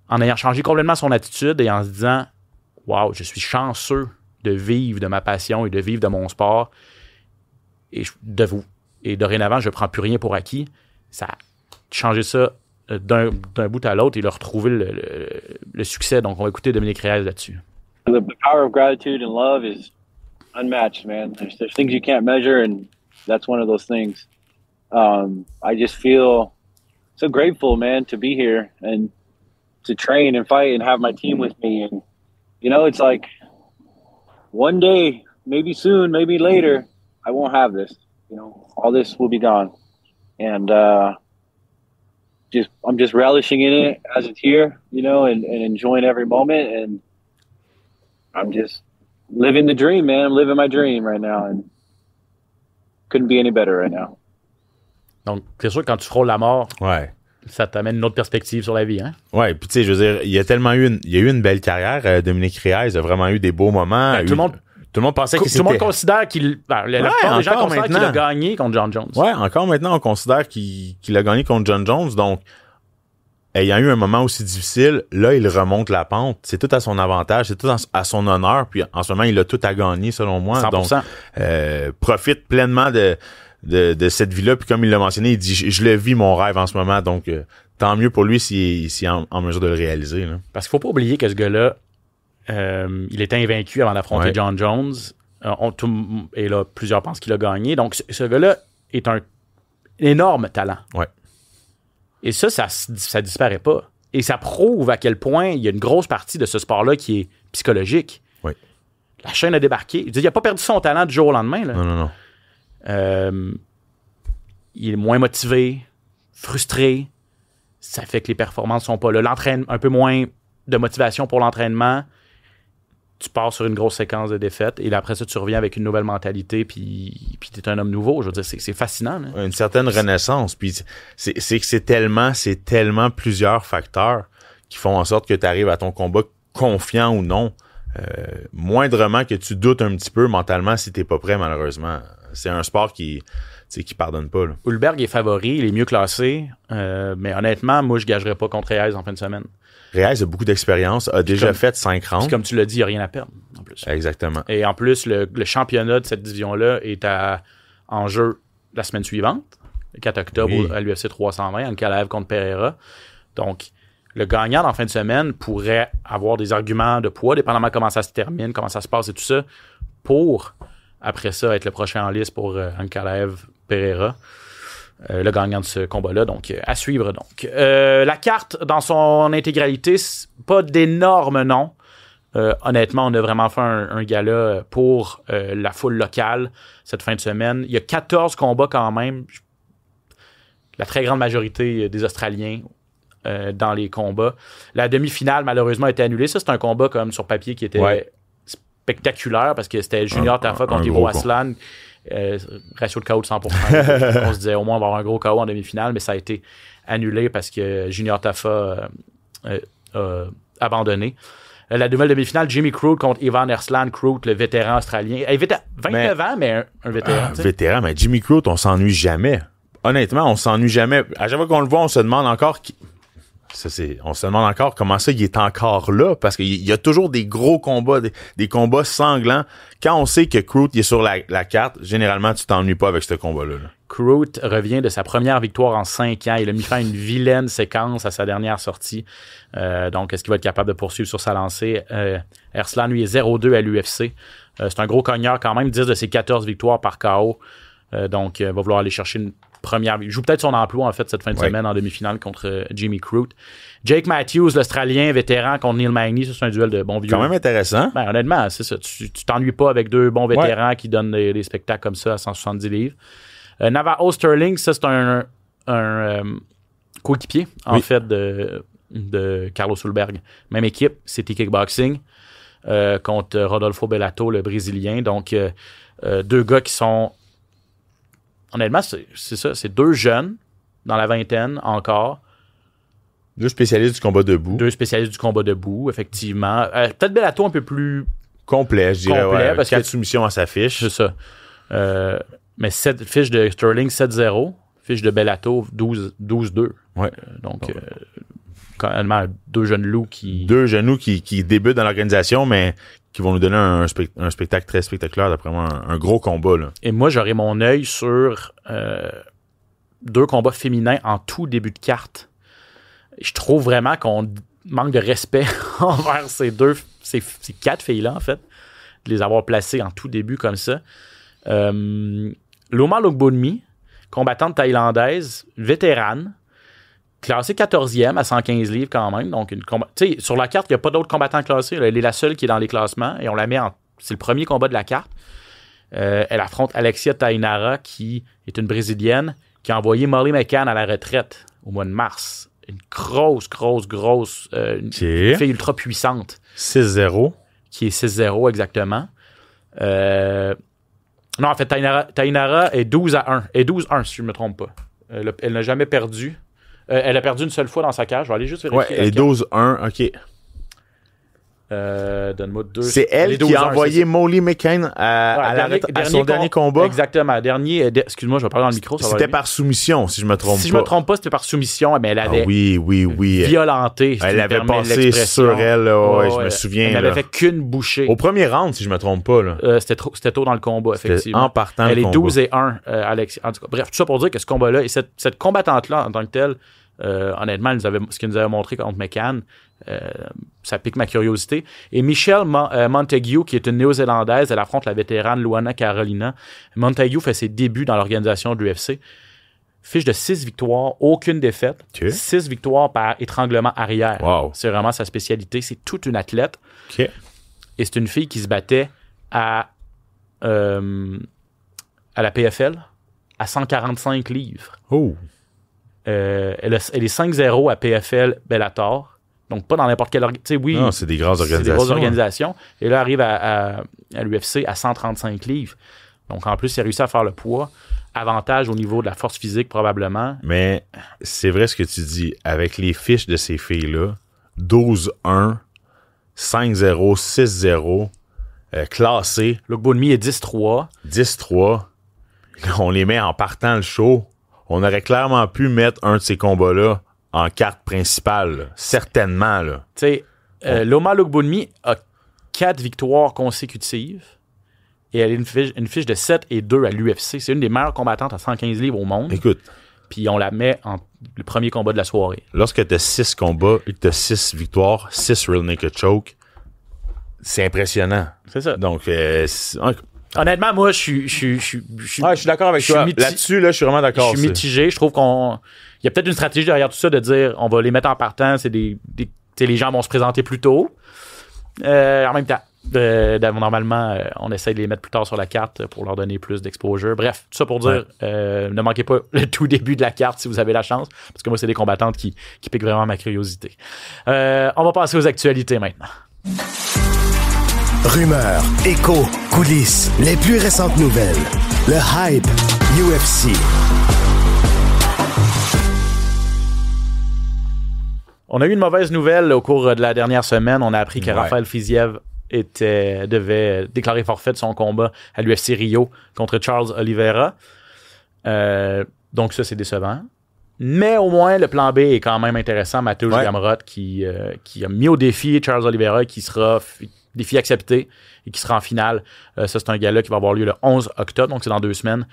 En ayant changé complètement son attitude et en se disant « Wow, je suis chanceux de vivre de ma passion et de vivre de mon sport. Et dorénavant, je ne prends plus rien pour acquis. » Ça a changé ça d'un bout à l'autre et il a retrouvé le succès. Donc, on va écouter Dominique Reyes là-dessus. The power of gratitude and love is unmatched, man. There's things you can't measure, and that's one of those things. I just feel so grateful, man, to be here and to train and fight and have my team with me. And, you know, it's like one day, maybe soon, maybe later, I won't have this. You know, all this will be gone. And I'm just relishing in it as it's here, you know, and enjoying every moment. And I'm just living the dream, man. I'm living my dream right now. And couldn't be any better right now. Donc, c'est sûr que quand tu frôles la mort, ça t'amène une autre perspective sur la vie, hein? Ouais, puis tu sais, je veux dire, il y a eu une belle carrière. Dominique Reyes a vraiment eu des beaux moments. Tout le monde pensait qu'il s'était... Tout le monde considère qu'il... la plupart des gens considèrent qu'il a gagné contre John Jones. Ouais, encore maintenant, on considère qu'il a gagné contre John Jones. Donc, ayant eu un moment aussi difficile, là, il remonte la pente. C'est tout à son avantage, c'est tout à son honneur. Puis en ce moment, il a tout à gagner, selon moi. 100%. Donc, profite pleinement de cette vie-là. Puis comme il l'a mentionné, il dit, je le vis mon rêve en ce moment. Donc, tant mieux pour lui s'il est en mesure de le réaliser. Là. Parce qu'il faut pas oublier que ce gars-là, il était invaincu avant d'affronter John Jones. Et là, plusieurs pensent qu'il a gagné. Donc, ce gars-là est un énorme talent. Ouais. Et ça disparaît pas. Et ça prouve à quel point il y a une grosse partie de ce sport-là qui est psychologique. Oui. La chaîne a débarqué. Il n'a pas perdu son talent du jour au lendemain. Là. Non. Il est moins motivé, frustré. Ça fait que les performances sont pas là. Un peu moins de motivation pour l'entraînement. Tu pars sur une grosse séquence de défaites et là, après ça, tu reviens avec une nouvelle mentalité puis tu es un homme nouveau. Je veux dire, c'est fascinant. Là. Une certaine renaissance. Puis c'est tellement plusieurs facteurs qui font en sorte que tu arrives à ton combat confiant ou non. Moindrement que tu doutes un petit peu mentalement si t'es pas prêt, malheureusement. C'est un sport qui... qui pardonne pas. Là. Hulberg est favori, il est mieux classé, mais honnêtement, moi, je gagerais pas contre Reyes en fin de semaine. Reyes a beaucoup d'expérience, a déjà fait 5 rounds. Comme tu l'as dit, il n'y a rien à perdre, en plus. Exactement. Et en plus, le championnat de cette division-là est en jeu la semaine suivante, le 4 octobre, à l'UFC 320, Ankalaev contre Pereira. Donc, le gagnant en fin de semaine pourrait avoir des arguments de poids, dépendamment de comment ça se termine, comment ça se passe et tout ça, pour, après ça, être le prochain en liste pour Ankalaev Pereira. Le gagnant de ce combat-là, donc à suivre. Donc, la carte dans son intégralité, c'est pas d'énormes noms. Honnêtement, on a vraiment fait un gala pour la foule locale cette fin de semaine. Il y a 14 combats quand même. La très grande majorité des Australiens dans les combats. La demi-finale, malheureusement, a été annulée. Ça, c'est un combat comme sur papier qui était spectaculaire parce que c'était Junior Tafa contre Ivo Aslan. Ratio de KO de 100%. On se disait au moins on va avoir un gros KO en demi-finale, mais ça a été annulé parce que Junior Tafa a abandonné. La nouvelle demi-finale, Jimmy Crute contre Ivan Erslan Crute, le vétéran australien. Il avait 29 ans, mais un vétéran. Vétéran, mais Jimmy Crute, on s'ennuie jamais. Honnêtement, on s'ennuie jamais. À chaque fois qu'on le voit, on se demande encore on se demande encore comment ça, il est encore là, parce qu'il y a toujours des gros combats, des combats sanglants. Quand on sait que Crute est sur la carte, généralement, tu t'ennuies pas avec ce combat-là. Crute revient de sa première victoire en 5 ans. Il a mis fin à une vilaine séquence à sa dernière sortie. Donc, est-ce qu'il va être capable de poursuivre sur sa lancée? Erslan, lui, est 0-2 à l'UFC. C'est un gros cogneur quand même, 10 de ses 14 victoires par KO. Donc, il va vouloir aller chercher une première. Il joue peut-être son emploi, en fait, cette fin de semaine en demi-finale contre Jimmy Crute. Jake Matthews, l'Australien vétéran contre Neil Magny, ça, c'est un duel de bons vieux. Quand même intéressant. Ben, honnêtement, c'est ça. Tu t'ennuies pas avec deux bons vétérans qui donnent des spectacles comme ça à 170 livres. Navajo Sterling, ça, c'est un coéquipier, en fait, de Carlos Hulberg. Même équipe, c'était kickboxing contre Rodolfo Bellato, le Brésilien. Donc, deux gars qui sont... Honnêtement, c'est ça. C'est deux jeunes dans la vingtaine encore. Deux spécialistes du combat debout. Deux spécialistes du combat debout, effectivement. Peut-être Bellato un peu plus... Complet, je dirais. Complet, parce 4 soumissions à sa fiche. C'est ça. Mais fiche de Sterling, 7-0. Fiche de Bellato, 12-2. Ouais. Donc, quand même, deux jeunes loups qui... Deux jeunes loups qui débutent dans l'organisation, mais qui vont nous donner un spectacle très spectaculaire, d'après moi, un gros combat. Là. Et moi, j'aurais mon œil sur deux combats féminins en tout début de carte. Je trouve vraiment qu'on manque de respect envers ces 4 filles-là, en fait, de les avoir placées en tout début comme ça. Loma Lookboonmee, combattante thaïlandaise, vétérane, classée 14e à 115 livres quand même. Donc, sur la carte, il n'y a pas d'autres combattants classés. Elle est la seule qui est dans les classements et on la met c'est le premier combat de la carte. Elle affronte Alexia Tainara, qui est une Brésilienne, qui a envoyé Molly McCann à la retraite au mois de mars. Une grosse une fille ultra puissante. 6-0. Qui est 6-0 exactement. Non, en fait, Tainara est 12-1. Et 12-1, si je ne me trompe pas. Elle n'a jamais perdu. Elle a perdu une seule fois dans sa cage. Je vais aller juste vérifier. Ouais, elle est 12-1, OK. Donne-moi 2. C'est elle qui a envoyé Molly McCann à son dernier combat. Exactement. Excuse-moi, je vais parler dans le micro. C'était par soumission, si je me trompe pas. Si je me trompe pas, c'était par soumission, mais elle avait violenté. Elle avait passé sur elle. Je me souviens. Elle n'avait fait qu'une bouchée. Au premier round, si je me trompe pas. C'était tôt dans le combat, effectivement. En partant elle le est 12-1, Alex. En tout cas, bref, tout ça pour dire que ce combat-là, et cette combattante-là, en tant que telle, honnêtement, ce qu'elle nous avait montré contre McCann, ça pique ma curiosité. Et Michelle Montague, qui est une néo-zélandaise, elle affronte la vétérane Luana Carolina. Montague fait ses débuts dans l'organisation de l'UFC. Fiche de 6 victoires, aucune défaite. 6 victoires par étranglement arrière. Wow. C'est vraiment sa spécialité. C'est toute une athlète. Okay. Et c'est une fille qui se battait à la PFL à 145 livres. Oh. Elle est 5-0 à PFL Bellator. Donc, pas dans n'importe quelle organisation. Oui, non, c'est des grosses organisations. C'est des grosses organisations. Et là, elle arrive à l'UFC à 135 livres. Donc, en plus, il a réussi à faire le poids. Avantage au niveau de la force physique, probablement. Mais c'est vrai ce que tu dis. Avec les fiches de ces filles-là, 12-1, 5-0, 6-0, classé. Lookboonmee est 10-3. 10-3. on les met en partant le show. On aurait clairement pu mettre un de ces combats-là en carte principale. Là. Certainement, là. Tu sais, Loma Lookboonmee a 4 victoires consécutives et elle a une fiche de 7-2 à l'UFC. C'est une des meilleures combattantes à 115 livres au monde. Écoute. Puis on la met en le premier combat de la soirée. Lorsque tu as 6 combats et que tu as 6 victoires, 6 real naked choke, c'est impressionnant. C'est ça. Donc, honnêtement, moi, je suis d'accord avec toi. Là-dessus, là, je suis vraiment d'accord. Je suis mitigé. Je trouve qu'il y a peut-être une stratégie derrière tout ça de dire on va les mettre en partant. C'est les gens vont se présenter plus tôt. En même temps, normalement, on essaie de les mettre plus tard sur la carte pour leur donner plus d'exposure. Bref, tout ça pour dire, ne manquez pas le tout début de la carte si vous avez la chance, parce que moi, c'est des combattantes qui piquent vraiment ma curiosité. On va passer aux actualités maintenant. Rumeurs, échos, coulisses, les plus récentes nouvelles. Le hype UFC. On a eu une mauvaise nouvelle au cours de la dernière semaine. On a appris que Rafael Fiziev devait déclarer forfait de son combat à l'UFC Rio contre Charles Oliveira. Donc ça, c'est décevant. Mais au moins, le plan B est quand même intéressant. Mateusz Gamrot qui a mis au défi Charles Oliveira, qui sera défi accepté et qui sera en finale. Ça, c'est un gala qui va avoir lieu le 11 octobre, donc c'est dans 2 semaines.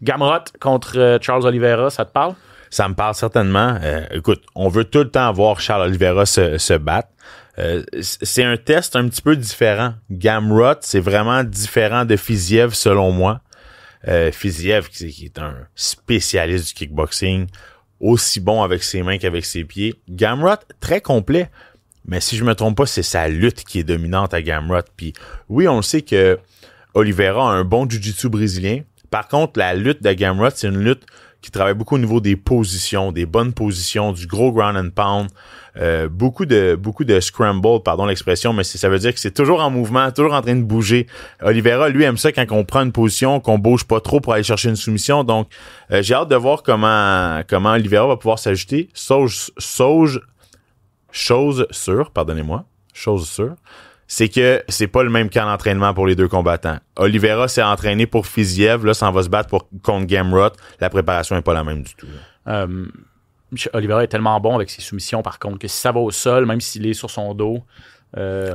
Gamrot contre Charles Oliveira, ça te parle? Ça me parle certainement. Écoute, on veut tout le temps voir Charles Oliveira se battre. C'est un test un petit peu différent. Gamrot, c'est vraiment différent de Fiziev, selon moi. Fiziev, qui est un spécialiste du kickboxing, aussi bon avec ses mains qu'avec ses pieds. Gamrot, très complet. Mais si je me trompe pas, c'est sa lutte qui est dominante à Gamrot. Puis oui, on le sait que Oliveira a un bon jiu-jitsu brésilien. Par contre, la lutte de Gamrot, c'est une lutte qui travaille beaucoup au niveau des positions, des bonnes positions, du gros ground and pound, beaucoup de scramble, pardon l'expression, mais ça veut dire que c'est toujours en mouvement, toujours en train de bouger. Oliveira, lui, aime ça quand on prend une position, qu'on bouge pas trop pour aller chercher une soumission. Donc, j'ai hâte de voir comment Oliveira va pouvoir s'ajouter. Chose sûre, c'est que c'est pas le même camp d'entraînement pour les deux combattants. Oliveira s'est entraîné pour Fiziev, là, ça en va se battre contre Gamrot. La préparation est pas la même du tout. Oliveira est tellement bon avec ses soumissions, par contre, que si ça va au sol, même s'il est sur son dos,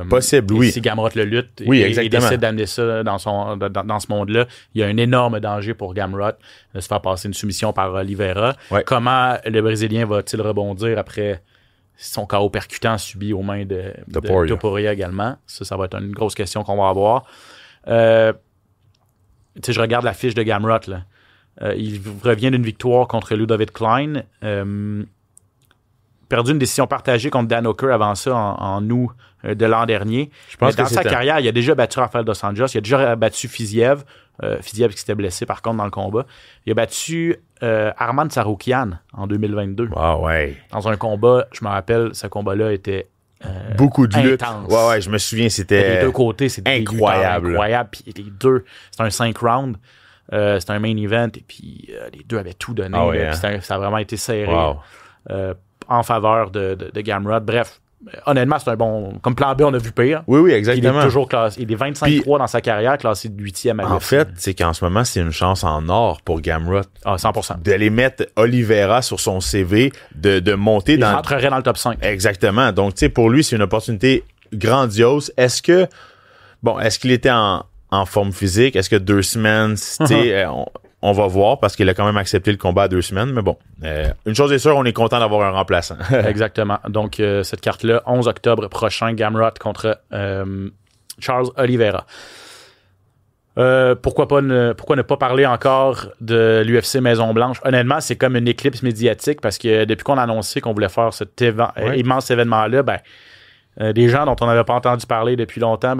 possible, oui. Si Gamrot le lutte et décide d'amener ça dans ce monde-là, il y a un énorme danger pour Gamrot de se faire passer une soumission par Oliveira. Ouais. Comment le Brésilien va-t-il rebondir après son KO percutant subi aux mains de Topuria également? Ça va être une grosse question qu'on va avoir. Tu sais, je regarde la fiche de Gamrot, là. Il revient d'une victoire contre Ludovic Klein. Perdu une décision partagée contre Dan Hooker avant ça en août de l'an dernier. Je pense dans sa carrière, il a déjà battu Rafael Dos Anjos, il a déjà battu Fiziev. Fiziev qui s'était blessé par contre dans le combat. Il a battu Arman Tsarukyan en 2022. Wow, ouais. Dans un combat, je me rappelle, ce combat-là était beaucoup de lutte. Intense. Ouais, je me souviens, c'était des deux côtés, c'était incroyable. Puis les deux, c'était un 5 rounds. C'était un main event et puis les deux avaient tout donné. Ça a vraiment été serré en faveur de Gamrot. Bref, honnêtement, c'est un bon... Comme plan B, on a vu pire. Oui, exactement. Il est toujours classé. Il est 25-3 dans sa carrière, classé de 8e à 8e. En fait, c'est qu'en ce moment, c'est une chance en or pour Gamrot. 100%. D'aller mettre Oliveira sur son CV, de monter dans... Il rentrerait dans le top 5. Exactement. Donc, tu sais, pour lui, c'est une opportunité grandiose. Est-ce qu'il était en forme physique? Est-ce que 2 semaines, tu sais, on va voir parce qu'il a quand même accepté le combat à 2 semaines. Mais bon, une chose est sûre, on est content d'avoir un remplaçant. Exactement. Donc, cette carte-là, 11 octobre prochain, Gamrot contre Charles Oliveira. Pourquoi ne pas parler encore de l'UFC Maison-Blanche? Honnêtement, c'est comme une éclipse médiatique parce que depuis qu'on a annoncé qu'on voulait faire cet immense événement-là, des gens dont on n'avait pas entendu parler depuis longtemps,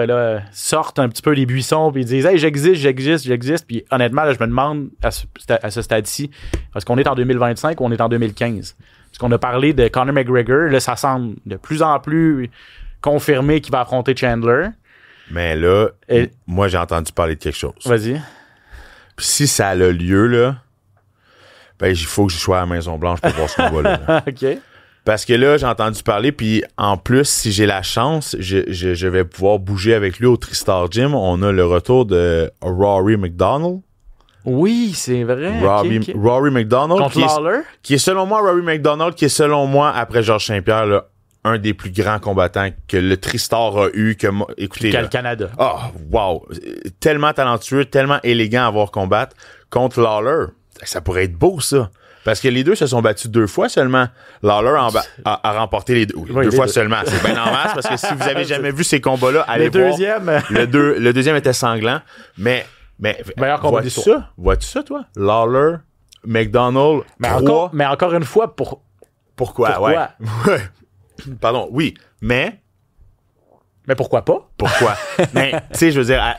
sortent un petit peu des buissons puis ils disent « Hey, j'existe. » Puis honnêtement, là, je me demande à ce stade-ci, est-ce qu'on est en 2025 ou on est en 2015? Parce qu'on a parlé de Conor McGregor, là, ça semble de plus en plus confirmé qu'il va affronter Chandler. Mais là, moi, j'ai entendu parler de quelque chose. Vas-y. Puis si ça a lieu, là, il faut que je sois à la Maison-Blanche pour voir ce combat-là. OK. Parce que là, j'ai entendu parler, puis en plus, si j'ai la chance, je vais pouvoir bouger avec lui au Tristar Gym. On a le retour de Rory McDonald. Oui, c'est vrai. Rory McDonald. Contre Lawler. Qui est selon moi, après Georges Saint-Pierre, là, un des plus grands combattants que le Tristar a eu. Écoutez, le Canada. Oh, wow. Tellement talentueux, tellement élégant à voir combattre. Contre Lawler, ça pourrait être beau, ça. Parce que les deux se sont battus 2 fois seulement. Lawler a remporté les deux. Oui, 2 fois seulement. C'est bien en masse parce que si vous avez jamais vu ces combats-là, allez voir. Le deuxième était sanglant. Mais vois-tu ça? Vois-tu ça, toi? Lawler, McDonald, mais encore une fois, pourquoi? Ouais. Pardon, oui. Mais pourquoi pas? Pourquoi? Mais, tu sais, je veux dire,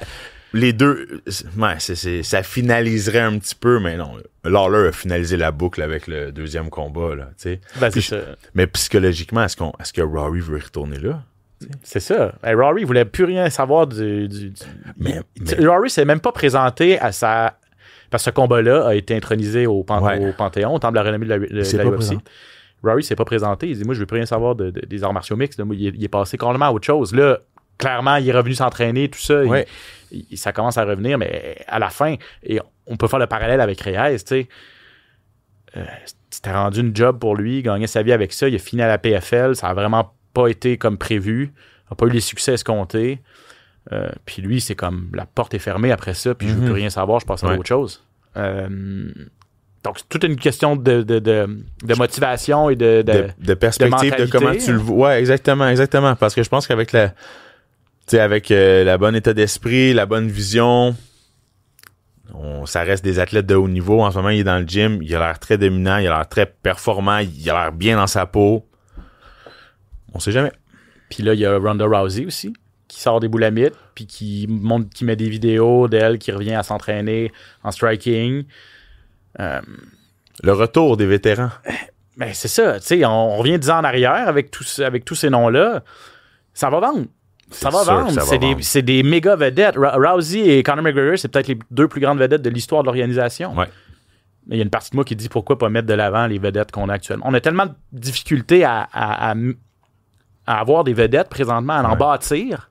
les deux, ça finaliserait un petit peu, mais non. Lawler a finalisé la boucle avec le deuxième combat, là, tu sais. C'est ça. Mais psychologiquement, est-ce que Rory veut y retourner là? C'est ça. Rory voulait plus rien savoir mais Rory s'est même pas présenté à sa... Parce que ce combat-là a été intronisé au Panthéon, au Temple de la Renommée de la UFC. Rory s'est pas présenté. Il dit, moi, je veux plus rien savoir des arts martiaux mixtes. Là, moi, il est passé complètement à autre chose. Là, clairement, il est revenu s'entraîner, tout ça. Ouais. Ça commence à revenir, mais à la fin, et on peut faire le parallèle avec Reyes, tu sais. C'était rendu une job pour lui, il gagnait sa vie avec ça. Il a fini à la PFL. Ça a vraiment pas été comme prévu. Il n'a pas eu les succès escomptés. Puis lui, c'est comme la porte est fermée après ça, puis je veux plus rien savoir, je passe à autre chose. Donc, c'est toute une question de motivation et de perspective, de comment tu le vois. Ouais, exactement. Parce que je pense qu'avec la bonne état d'esprit, la bonne vision, ça reste des athlètes de haut niveau. En ce moment, il est dans le gym, il a l'air très dominant, il a l'air très performant, il a l'air bien dans sa peau. On sait jamais. Puis là, il y a Ronda Rousey aussi, qui sort des boulamites, puis qui met des vidéos d'elle qui revient à s'entraîner en striking. Le retour des vétérans. Ben, c'est ça. Tu sais, on revient 10 ans en arrière avec tous ces noms-là. Ça va vendre. Ça va vendre. C'est des méga vedettes. Rousey et Conor McGregor, c'est peut-être les 2 plus grandes vedettes de l'histoire de l'organisation. Ouais. Mais il y a une partie de moi qui dit pourquoi pas mettre de l'avant les vedettes qu'on a actuellement. On a tellement de difficultés à avoir des vedettes présentement, à en bâtir,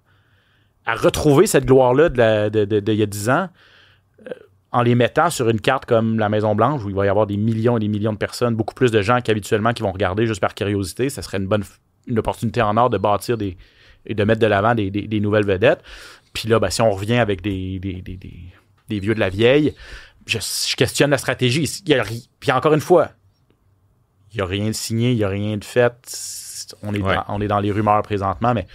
à retrouver cette gloire-là d'il y a 10 ans, en les mettant sur une carte comme la Maison-Blanche, où il va y avoir des millions et des millions de personnes, beaucoup plus de gens qu'habituellement qui vont regarder juste par curiosité. Ça serait une opportunité en or de bâtir et de mettre de l'avant des nouvelles vedettes. Puis là, ben, si on revient avec des vieux de la vieille, je questionne la stratégie. Puis encore une fois, il n'y a rien de signé, il n'y a rien de fait. On est dans les rumeurs présentement, mais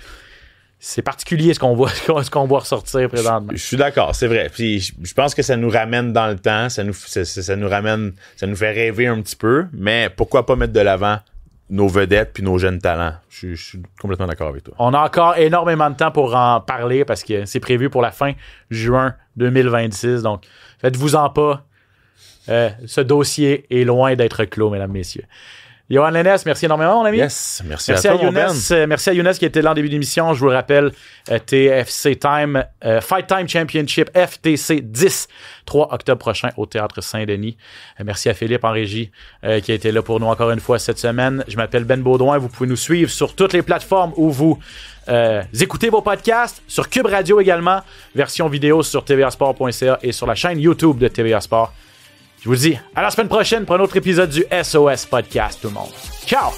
c'est particulier ce qu'on voit ressortir présentement. Je suis d'accord, c'est vrai. Puis je pense que ça nous ramène dans le temps, ça nous fait rêver un petit peu, mais pourquoi pas mettre de l'avant nos vedettes puis nos jeunes talents? Je suis complètement d'accord avec toi. On a encore énormément de temps pour en parler parce que c'est prévu pour la fin juin 2026, donc faites-vous-en pas. Ce dossier est loin d'être clos, mesdames, messieurs. Yoann Lennes, merci énormément, mon ami. Yes, merci à toi, Younes. Merci à Younes qui était là en début d'émission. Je vous le rappelle, TFC Time, Fight Time Championship, FTC 10, 3 octobre prochain au Théâtre Saint-Denis. Merci à Philippe en régie qui a été là pour nous encore une fois cette semaine. Je m'appelle Ben Baudouin. Vous pouvez nous suivre sur toutes les plateformes où vous écoutez vos podcasts, sur Cube Radio également, version vidéo sur tvasport.ca et sur la chaîne YouTube de TVA Sport. Je vous dis à la semaine prochaine pour un autre épisode du SOS Podcast, tout le monde. Ciao!